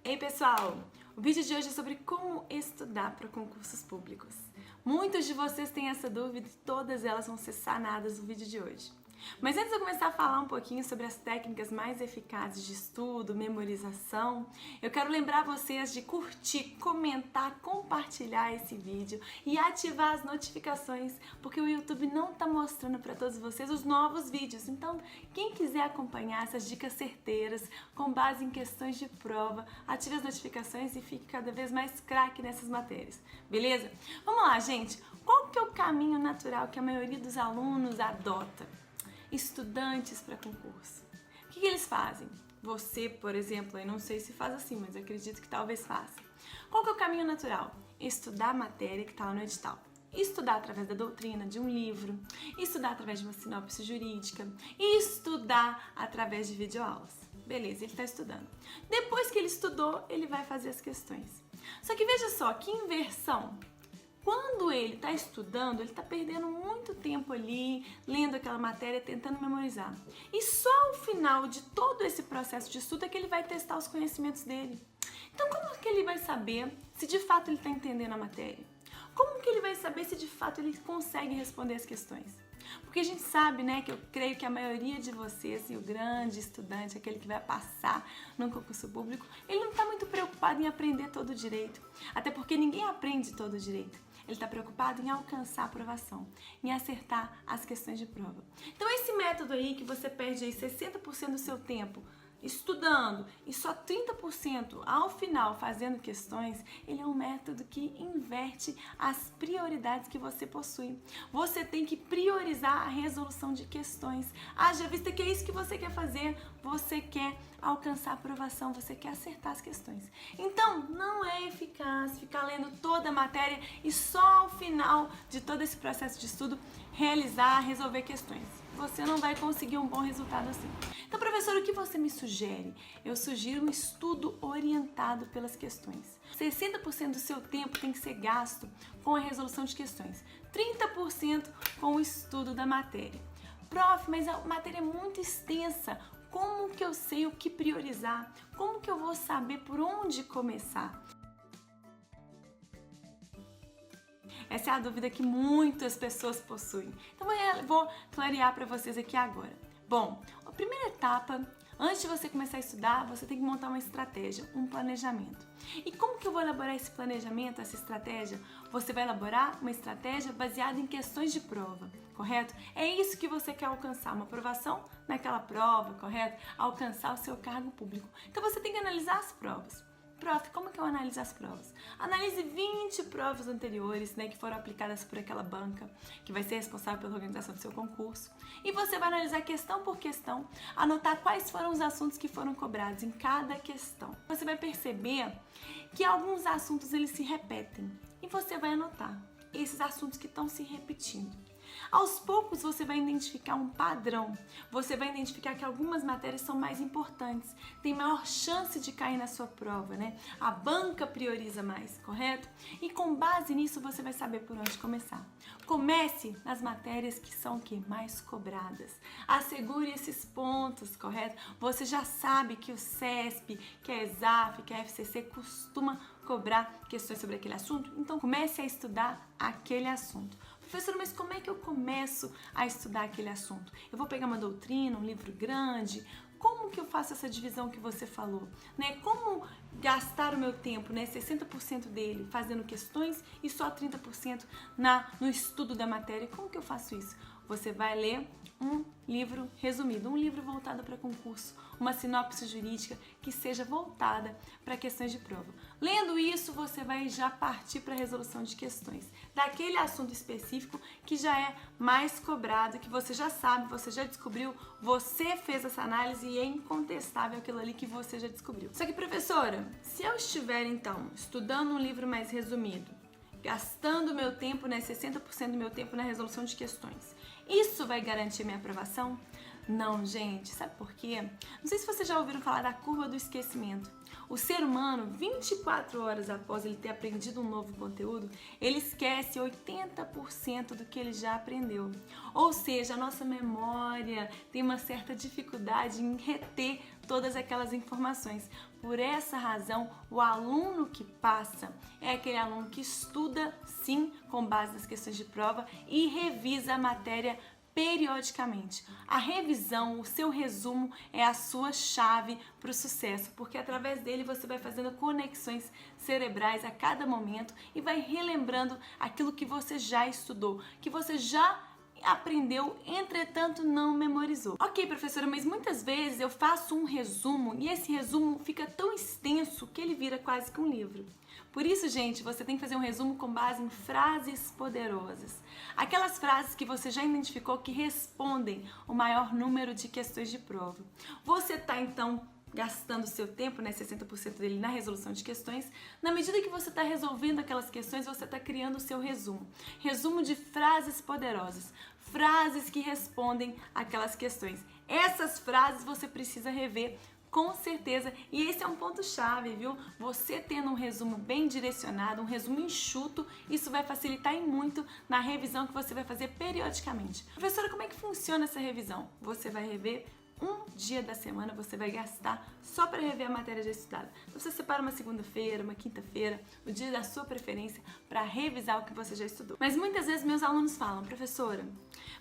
Ei pessoal, o vídeo de hoje é sobre como estudar para concursos públicos. Muitos de vocês têm essa dúvida e todas elas vão ser sanadas no vídeo de hoje. Mas antes de eu começar a falar um pouquinho sobre as técnicas mais eficazes de estudo, memorização, eu quero lembrar vocês de curtir, comentar, compartilhar esse vídeo e ativar as notificações, porque o YouTube não está mostrando para todos vocês os novos vídeos. Então, quem quiser acompanhar essas dicas certeiras, com base em questões de prova, ative as notificações e fique cada vez mais craque nessas matérias, beleza? Vamos lá, gente! Qual que é o caminho natural que a maioria dos alunos adota? Estudantes para concurso. O que eles fazem? Você, por exemplo, eu não sei se faz assim, mas acredito que talvez faça. Qual que é o caminho natural? Estudar a matéria que está lá no edital. Estudar através da doutrina, de um livro, estudar através de uma sinopse jurídica, estudar através de videoaulas. Beleza, ele está estudando. Depois que ele estudou, ele vai fazer as questões. Só que veja só, que inversão! Quando ele está estudando, ele está perdendo muito tempo ali, lendo aquela matéria, tentando memorizar. E só ao final de todo esse processo de estudo é que ele vai testar os conhecimentos dele. Então, como que ele vai saber se de fato ele está entendendo a matéria? Como que ele vai saber se de fato ele consegue responder as questões? Porque a gente sabe, né, que eu creio que a maioria de vocês, e o grande estudante, aquele que vai passar no concurso público, ele não está muito preocupado em aprender todo o direito. Até porque ninguém aprende todo o direito. Ele está preocupado em alcançar a aprovação, em acertar as questões de prova. Então esse método aí que você perde aí 60% do seu tempo estudando e só 30% ao final fazendo questões, ele é um método que inverte as prioridades que você possui. Você tem que priorizar a resolução de questões. Haja vista que é isso que você quer fazer, você quer alcançar a aprovação, você quer acertar as questões. Então, não é eficaz ficar lendo toda a matéria e só ao final de todo esse processo de estudo resolver questões. Você não vai conseguir um bom resultado assim. Então, professor, o que você me sugere? Eu sugiro um estudo orientado pelas questões. 60% do seu tempo tem que ser gasto com a resolução de questões, 30% com o estudo da matéria. Prof, mas a matéria é muito extensa. Como que eu sei o que priorizar? Como que eu vou saber por onde começar? Essa é a dúvida que muitas pessoas possuem. Então eu vou clarear para vocês aqui agora. Bom, a primeira etapa, antes de você começar a estudar, você tem que montar uma estratégia, um planejamento. E como que eu vou elaborar esse planejamento, essa estratégia? Você vai elaborar uma estratégia baseada em questões de prova, correto? É isso que você quer alcançar, uma aprovação naquela prova, correto? Alcançar o seu cargo público. Então você tem que analisar as provas. Prof, como que eu analiso as provas? Analise 20 provas anteriores, né, que foram aplicadas por aquela banca, que vai ser responsável pela organização do seu concurso. E você vai analisar questão por questão, anotar quais foram os assuntos que foram cobrados em cada questão. Você vai perceber que alguns assuntos eles se repetem e você vai anotar esses assuntos que estão se repetindo. Aos poucos você vai identificar um padrão, você vai identificar que algumas matérias são mais importantes, tem maior chance de cair na sua prova, né? A banca prioriza mais, correto? E com base nisso você vai saber por onde começar. Comece nas matérias que são mais cobradas. Assegure esses pontos, correto? Você já sabe que o CESP, que a ESAF, que a FCC costuma cobrar questões sobre aquele assunto, então comece a estudar aquele assunto. Professor, mas como é que eu começo a estudar aquele assunto? Eu vou pegar uma doutrina, um livro grande? Como que eu faço essa divisão que você falou? Né? Como gastar o meu tempo, né? 60% dele fazendo questões e só 30% no estudo da matéria? Como que eu faço isso? Você vai ler um livro resumido, um livro voltado para concurso, uma sinopse jurídica que seja voltada para questões de prova. Lendo isso, você vai já partir para a resolução de questões daquele assunto específico que já é mais cobrado, que você já sabe, você já descobriu, você fez essa análise e é incontestável aquilo ali que você já descobriu. Só que, professora, se eu estiver então estudando um livro mais resumido, gastando meu tempo, né, 60% do meu tempo na resolução de questões, isso vai garantir minha aprovação? Não, gente, sabe por quê? Não sei se vocês já ouviram falar da curva do esquecimento. O ser humano, 24 horas após ele ter aprendido um novo conteúdo, ele esquece 80% do que ele já aprendeu. Ou seja, a nossa memória tem uma certa dificuldade em reter todas aquelas informações. Por essa razão, o aluno que passa é aquele aluno que estuda, sim, com base nas questões de prova e revisa a matéria periodicamente. A revisão, o seu resumo é a sua chave para o sucesso, porque através dele você vai fazendo conexões cerebrais a cada momento e vai relembrando aquilo que você já estudou, que você já aprendeu, entretanto não memorizou. Ok, professora, mas muitas vezes eu faço um resumo e esse resumo fica tão extenso que ele vira quase que um livro. Por isso, gente, você tem que fazer um resumo com base em frases poderosas. Aquelas frases que você já identificou que respondem o maior número de questões de prova. Você está, então, gastando seu tempo, 60% dele na resolução de questões. Na medida que você está resolvendo aquelas questões, você está criando o seu resumo. Resumo de frases poderosas. Frases que respondem aquelas questões. Essas frases você precisa rever com certeza, e esse é um ponto-chave, viu? Você tendo um resumo bem direcionado, um resumo enxuto, isso vai facilitar e muito na revisão que você vai fazer periodicamente. Professora, como é que funciona essa revisão? Você vai rever um dia da semana, você vai gastar só para rever a matéria já estudada. Então você separa uma segunda-feira, uma quinta-feira, o dia da sua preferência para revisar o que você já estudou. Mas muitas vezes meus alunos falam, professora,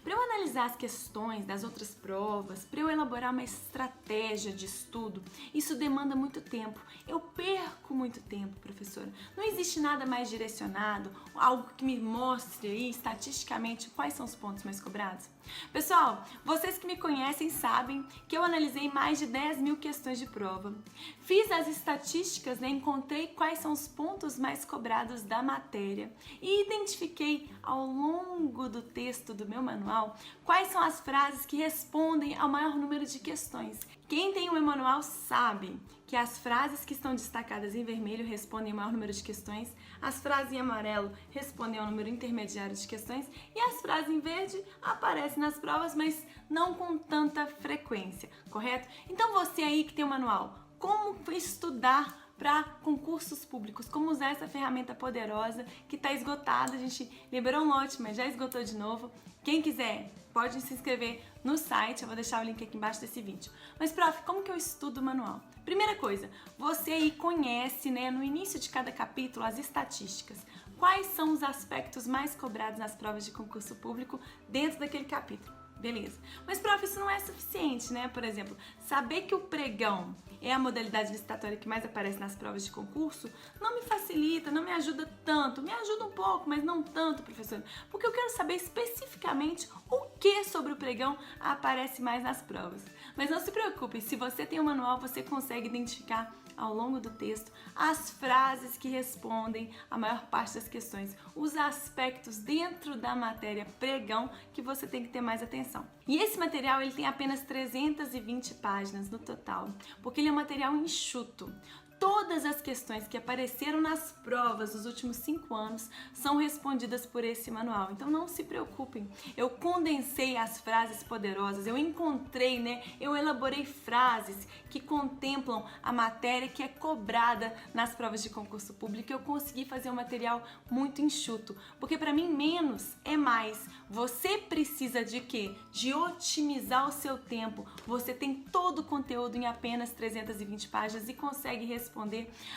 para eu analisar as questões das outras provas, para eu elaborar uma estratégia de estudo, isso demanda muito tempo. Eu perco muito tempo, professora. Não existe nada mais direcionado, algo que me mostre aí estatisticamente quais são os pontos mais cobrados? Pessoal, vocês que me conhecem sabem que eu analisei mais de 10 mil questões de prova. Fiz as estatísticas, encontrei quais são os pontos mais cobrados da matéria e identifiquei ao longo do texto do meu manual quais são as frases que respondem ao maior número de questões. Quem tem o meu manual sabe que as frases que estão destacadas em vermelho respondem ao maior número de questões, as frases em amarelo respondem ao número intermediário de questões e as frases em verde aparecem nas provas, mas não com tanta frequência, correto? Então você aí que tem o manual, como estudar para concursos públicos, como usar essa ferramenta poderosa que está esgotada, a gente liberou um lote, mas já esgotou de novo. Quem quiser pode se inscrever no site, eu vou deixar o link aqui embaixo desse vídeo. Mas, prof, como que eu estudo o manual? Primeira coisa, você aí conhece, no início de cada capítulo, as estatísticas. Quais são os aspectos mais cobrados nas provas de concurso público dentro daquele capítulo? Beleza. Mas, prof, isso não é suficiente, Por exemplo, saber que o pregão é a modalidade licitatória que mais aparece nas provas de concurso não me facilita, não me ajuda tanto. Me ajuda um pouco, mas não tanto, professor. Porque eu quero saber especificamente o que sobre o pregão aparece mais nas provas. Mas não se preocupe, se você tem o manual, você consegue identificar ao longo do texto as frases que respondem a maior parte das questões, os aspectos dentro da matéria pregão que você tem que ter mais atenção. E esse material ele tem apenas 320 páginas no total, porque ele é um material enxuto. Todas as questões que apareceram nas provas dos últimos 5 anos são respondidas por esse manual. Então não se preocupem, eu condensei as frases poderosas, eu encontrei, eu elaborei frases que contemplam a matéria que é cobrada nas provas de concurso público. Eu consegui fazer um material muito enxuto, porque para mim menos é mais. Você precisa de quê? De otimizar o seu tempo. Você tem todo o conteúdo em apenas 320 páginas e consegue responder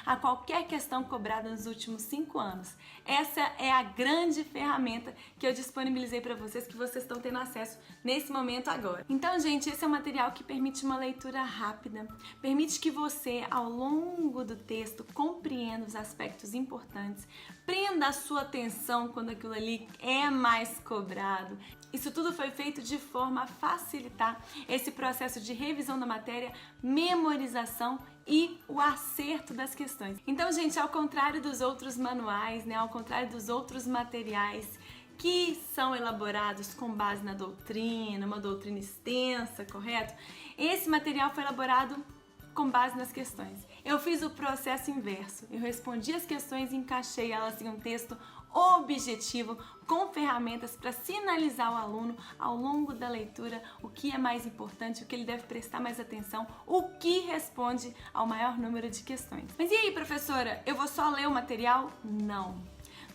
a qualquer questão cobrada nos últimos 5 anos. Essa é a grande ferramenta que eu disponibilizei para vocês, que vocês estão tendo acesso nesse momento agora. Então, gente, esse é um material que permite uma leitura rápida, permite que você, ao longo do texto, compreenda os aspectos importantes, prenda a sua atenção quando aquilo ali é mais cobrado. Isso tudo foi feito de forma a facilitar esse processo de revisão da matéria, memorização e o acerto das questões. Então, gente, ao contrário dos outros manuais, ao contrário dos outros materiais que são elaborados com base na doutrina, uma doutrina extensa, correto? Esse material foi elaborado com base nas questões. Eu fiz o processo inverso. Eu respondi as questões e encaixei elas em um texto objetivo, com ferramentas para sinalizar ao aluno ao longo da leitura o que é mais importante, o que ele deve prestar mais atenção, o que responde ao maior número de questões. Mas e aí, professora, eu vou só ler o material? Não.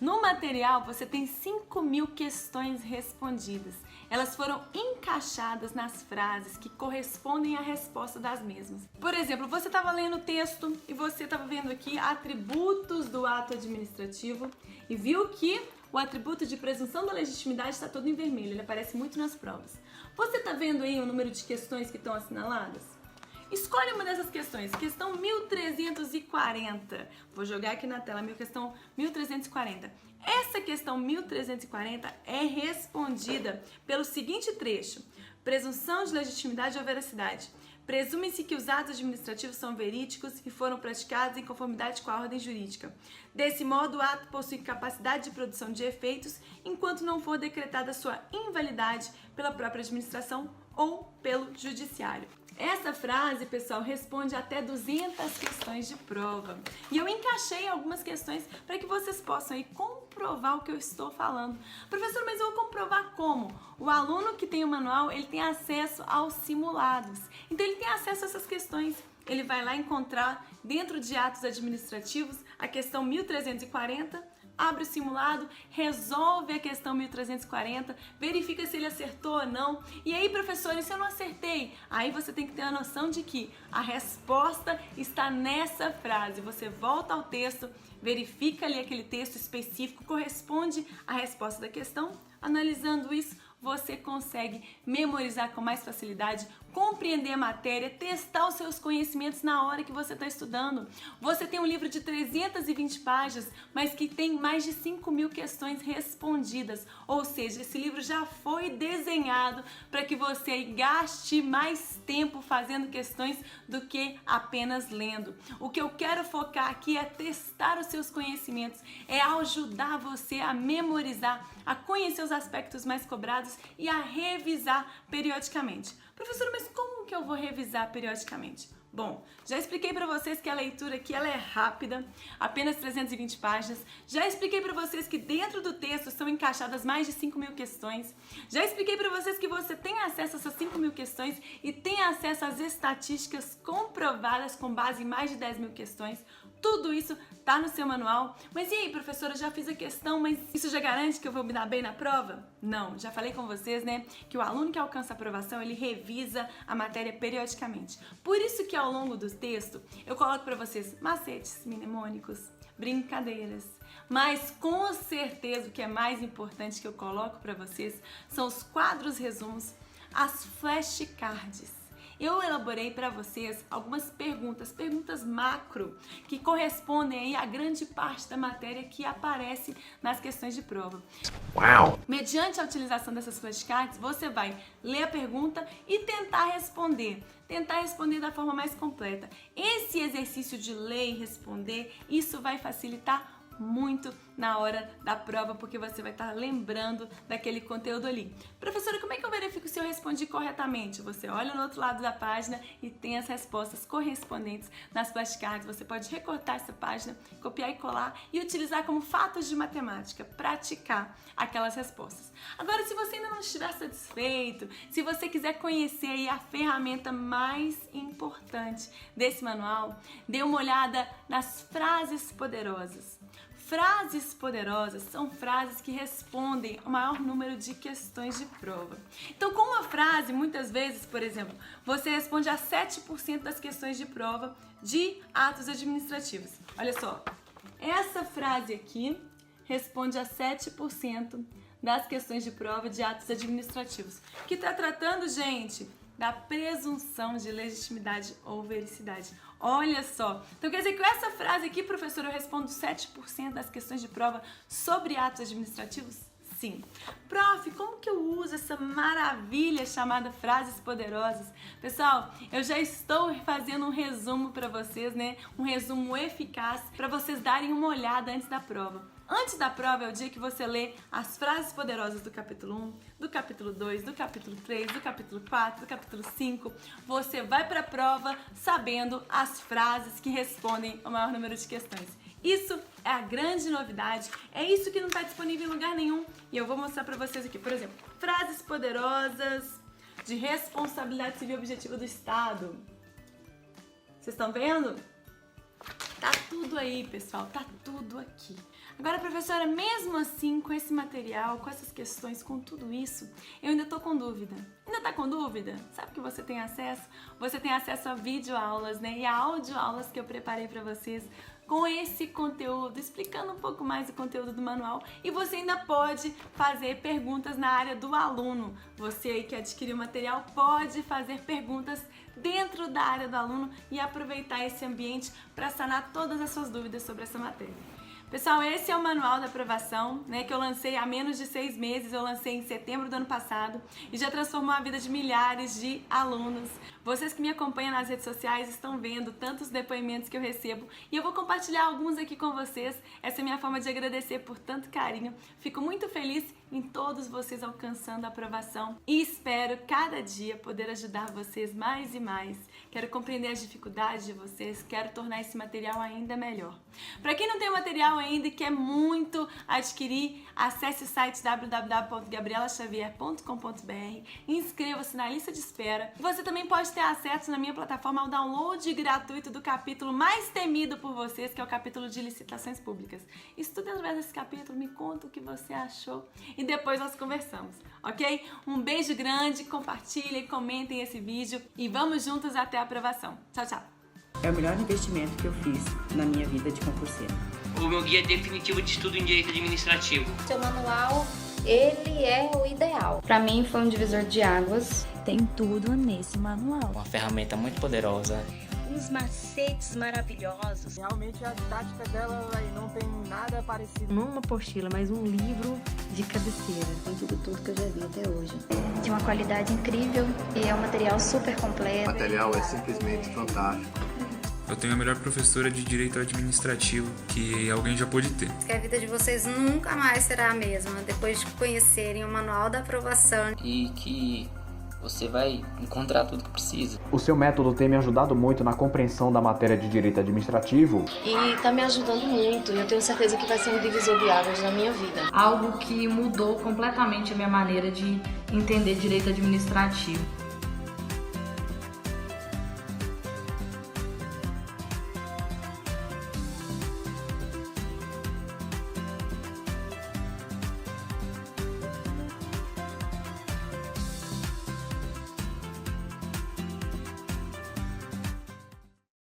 No material você tem 5.000 questões respondidas. Elas foram encaixadas nas frases que correspondem à resposta das mesmas. Por exemplo, você estava lendo o texto e você estava vendo aqui atributos do ato administrativo e viu que o atributo de presunção da legitimidade está todo em vermelho, ele aparece muito nas provas. Você está vendo aí o número de questões que estão assinaladas? Escolhe uma dessas questões, questão 1340. Vou jogar aqui na tela, questão 1340. Essa questão 1340 é respondida pelo seguinte trecho: presunção de legitimidade ou veracidade. Presume-se que os atos administrativos são verídicos e foram praticados em conformidade com a ordem jurídica. Desse modo, o ato possui capacidade de produção de efeitos enquanto não for decretada sua invalidade pela própria administração ou pelo judiciário. Essa frase, pessoal, responde até 200 questões de prova. E eu encaixei algumas questões para que vocês possam aí comprovar o que eu estou falando. Professor, mas eu vou comprovar como? O aluno que tem o manual, ele tem acesso aos simulados. Então ele tem acesso a essas questões. Ele vai lá encontrar dentro de atos administrativos a questão 1340, abre o simulado, resolve a questão 1340, verifica se ele acertou ou não. E aí, professor, e se eu não acertei? Aí você tem que ter a noção de que a resposta está nessa frase. Você volta ao texto, verifica ali aquele texto específico, corresponde à resposta da questão. Analisando isso, você consegue memorizar com mais facilidade, compreender a matéria, testar os seus conhecimentos na hora que você está estudando. Você tem um livro de 320 páginas, mas que tem mais de 5.000 questões respondidas. Ou seja, esse livro já foi desenhado para que você gaste mais tempo fazendo questões do que apenas lendo. O que eu quero focar aqui é testar os seus conhecimentos, é ajudar você a memorizar, a conhecer os aspectos mais cobrados e a revisar periodicamente. Professor, mas como que eu vou revisar periodicamente? Bom, já expliquei para vocês que a leitura aqui ela é rápida, apenas 320 páginas. Já expliquei para vocês que dentro do texto são encaixadas mais de 5.000 questões. Já expliquei para vocês que você tem acesso a essas 5.000 questões e tem acesso às estatísticas comprovadas com base em mais de 10.000 questões. Tudo isso tá no seu manual. Mas e aí, professora, eu já fiz a questão, mas isso já garante que eu vou me dar bem na prova? Não, já falei com vocês, né, que o aluno que alcança a aprovação, ele revisa a matéria periodicamente. Por isso que ao longo do texto, eu coloco para vocês macetes mnemônicos, brincadeiras. Mas com certeza o que é mais importante que eu coloco para vocês são os quadros resumos, as flashcards. Eu elaborei para vocês algumas perguntas macro, que correspondem aí a grande parte da matéria que aparece nas questões de prova. Uau! Mediante a utilização dessas flashcards, você vai ler a pergunta e tentar responder da forma mais completa. Esse exercício de ler e responder, isso vai facilitar muito na hora da prova, porque você vai estar lembrando daquele conteúdo ali. Professora, como é que eu verifico se eu respondi corretamente? Você olha no outro lado da página e tem as respostas correspondentes nas flashcards. Você pode recortar essa página, copiar e colar e utilizar como fatos de matemática, praticar aquelas respostas. Agora, se você ainda não estiver satisfeito, se você quiser conhecer aí a ferramenta mais importante desse manual, dê uma olhada nas frases poderosas. Frases poderosas são frases que respondem ao maior número de questões de prova. Então, com uma frase, muitas vezes, por exemplo, você responde a 7% das questões de prova de atos administrativos. Olha só, essa frase aqui responde a 7% das questões de prova de atos administrativos. Que está tratando, gente, da presunção de legitimidade ou vericidade. Olha só. Então quer dizer que com essa frase aqui, professor, eu respondo 7% das questões de prova sobre atos administrativos? Sim. Prof, como que eu uso essa maravilha chamada frases poderosas? Pessoal, eu já estou fazendo um resumo para vocês, né? Um resumo eficaz para vocês darem uma olhada antes da prova. Antes da prova é o dia que você lê as frases poderosas do capítulo 1, do capítulo 2, do capítulo 3, do capítulo 4, do capítulo 5. Você vai para a prova sabendo as frases que respondem ao maior número de questões. Isso é a grande novidade, é isso que não está disponível em lugar nenhum. E eu vou mostrar para vocês aqui, por exemplo, frases poderosas de responsabilidade civil objetiva do Estado. Vocês estão vendo? Tá tudo aí, pessoal, tá tudo aqui. Agora, professora, mesmo assim, com esse material, com essas questões, com tudo isso, eu ainda tô com dúvida. Ainda tá com dúvida? Sabe que você tem acesso? Você tem acesso a videoaulas, né? E a audioaulas que eu preparei pra vocês com esse conteúdo, explicando um pouco mais o conteúdo do manual. E você ainda pode fazer perguntas na área do aluno. Você aí que adquiriu o material pode fazer perguntas dentro da área do aluno e aproveitar esse ambiente para sanar todas as suas dúvidas sobre essa matéria. Pessoal, esse é o manual da aprovação, né, que eu lancei há menos de 6 meses, eu lancei em setembro do ano passado e já transformou a vida de milhares de alunos. Vocês que me acompanham nas redes sociais estão vendo tantos depoimentos que eu recebo e eu vou compartilhar alguns aqui com vocês. Essa é a minha forma de agradecer por tanto carinho. Fico muito feliz em todos vocês alcançando a aprovação e espero cada dia poder ajudar vocês mais e mais. Quero compreender as dificuldades de vocês, quero tornar esse material ainda melhor. Para quem não tem o material ainda e quer muito adquirir, acesse o site www.gabrielaxavier.com.br, inscreva-se na lista de espera. Você também pode ter acesso na minha plataforma ao download gratuito do capítulo mais temido por vocês, que é o capítulo de licitações públicas. Estude através desse capítulo, me conta o que você achou e depois nós conversamos, ok? Um beijo grande, compartilhem, comentem esse vídeo e vamos juntos até a aprovação. Tchau, tchau! É o melhor investimento que eu fiz na minha vida de concurseira. O meu guia definitivo de estudo em Direito Administrativo. Seu manual, ele é o ideal. Para mim foi um divisor de águas. Tem tudo nesse manual. Uma ferramenta muito poderosa. Uns macetes maravilhosos. Realmente a didática dela não tem nada parecido. Não uma apostila, mas um livro de cabeceira. Tem tudo que eu já vi até hoje. De uma qualidade incrível e é um material super completo. O material é simplesmente fantástico. Eu tenho a melhor professora de Direito Administrativo que alguém já pôde ter. Que a vida de vocês nunca mais será a mesma depois de conhecerem o Manual da Aprovação. E que você vai encontrar tudo que precisa. O seu método tem me ajudado muito na compreensão da matéria de Direito Administrativo. E tá me ajudando muito, e eu tenho certeza que vai ser um divisor de águas na minha vida. Algo que mudou completamente a minha maneira de entender Direito Administrativo.